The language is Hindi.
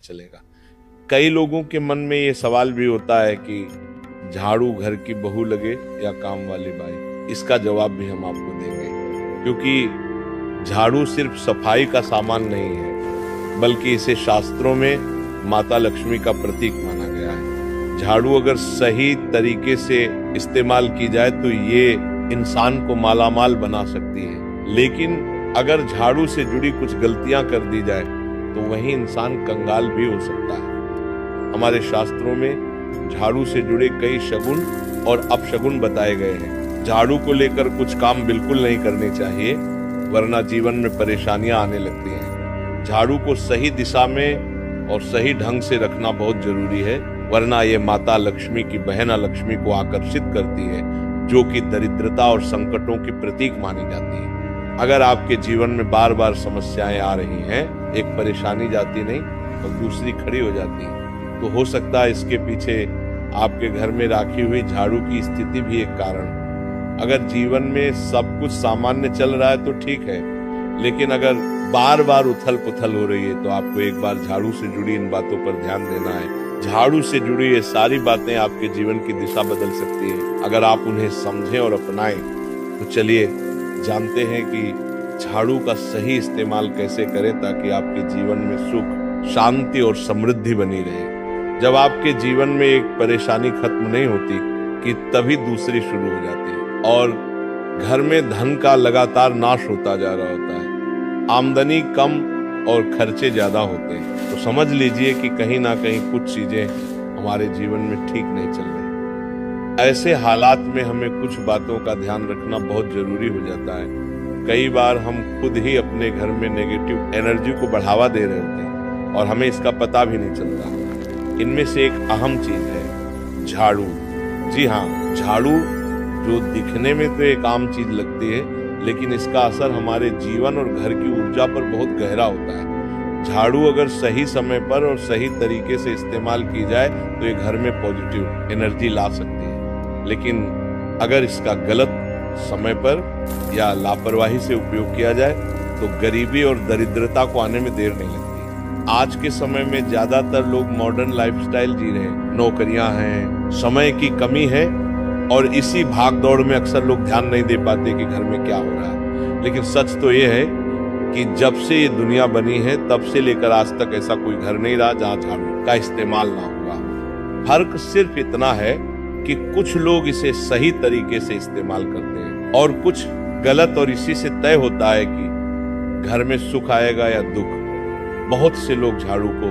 चलेगा। कई लोगों के मन में ये सवाल भी होता है कि झाड़ू घर की बहू लगे या काम वाली बाई। इसका जवाब भी हम आपको देंगे, क्योंकि झाड़ू सिर्फ सफाई का सामान नहीं है, बल्कि इसे शास्त्रों में माता लक्ष्मी का प्रतीक माना गया है। झाड़ू अगर सही तरीके से इस्तेमाल की जाए तो ये इंसान को मालामाल बना सकती है, लेकिन अगर झाड़ू से जुड़ी कुछ गलतियां कर दी जाए तो वही इंसान कंगाल भी हो सकता है। हमारे शास्त्रों में झाड़ू से जुड़े कई शगुन और अपशगुन बताए गए हैं। झाड़ू को लेकर कुछ काम बिल्कुल नहीं करने चाहिए, वरना जीवन में परेशानियां आने लगती हैं। झाड़ू को सही दिशा में और सही ढंग से रखना बहुत जरूरी है, वरना ये माता लक्ष्मी की बहन लक्ष्मी को आकर्षित करती है, जो कि दरिद्रता और संकटों की प्रतीक मानी जाती है। अगर आपके जीवन में बार बार समस्याएं आ रही हैं, एक परेशानी जाती नहीं और दूसरी खड़ी हो जाती है, तो हो सकता है इसके पीछे आपके घर में राखी हुई झाड़ू की स्थिति भी एक कारण। अगर जीवन में सब कुछ सामान्य चल रहा है तो ठीक है, लेकिन अगर बार बार उथल पुथल हो रही है तो आपको एक बार झाड़ू से जुड़ी इन बातों पर ध्यान देना है। झाड़ू से जुड़ी ये सारी बातें आपके जीवन की दिशा बदल सकती है, अगर आप उन्हें समझें और अपनाएं। तो चलिए जानते हैं कि झाड़ू का सही इस्तेमाल कैसे करें ताकि आपके जीवन में सुख, शांति और समृद्धि बनी रहे। जब आपके जीवन में एक परेशानी खत्म नहीं होती कि तभी दूसरी शुरू हो जाती है और घर में धन का लगातार नाश होता जा रहा होता है। आमदनी कम और खर्चे ज्यादा होते हैं, तो समझ लीजिए कि कहीं ना कहीं कुछ चीजें हमारे जीवन में ठीक नहीं चल रही। ऐसे हालात में हमें कुछ बातों का ध्यान रखना बहुत जरूरी हो जाता है। कई बार हम खुद ही अपने घर में नेगेटिव एनर्जी को बढ़ावा दे रहे होते हैं और हमें इसका पता भी नहीं चलता। इनमें से एक अहम चीज है झाड़ू। जी हाँ, झाड़ू जो दिखने में तो एक आम चीज लगती है, लेकिन इसका असर हमारे जीवन और घर की ऊर्जा पर बहुत गहरा होता है। झाड़ू अगर सही समय पर और सही तरीके से इस्तेमाल की जाए तो ये घर में पॉजिटिव एनर्जी ला सकती है, लेकिन अगर इसका गलत समय पर या लापरवाही से उपयोग किया जाए तो गरीबी और दरिद्रता को आने में देर नहीं लगती। आज के समय में ज्यादातर लोग मॉडर्न लाइफस्टाइल जी रहे हैं, नौकरियां हैं, समय की कमी है और इसी भाग दौड़ में अक्सर लोग ध्यान नहीं दे पाते कि घर में क्या हो रहा है। लेकिन सच तो ये है कि जब से ये दुनिया बनी है तब से लेकर आज तक ऐसा कोई घर नहीं रहा जहां झाड़ू का इस्तेमाल ना हुआ। फर्क सिर्फ इतना है कि कुछ लोग इसे सही तरीके से इस्तेमाल करते हैं और कुछ गलत, और इसी से तय होता है कि घर में सुख आएगा या दुख। बहुत से लोग झाड़ू को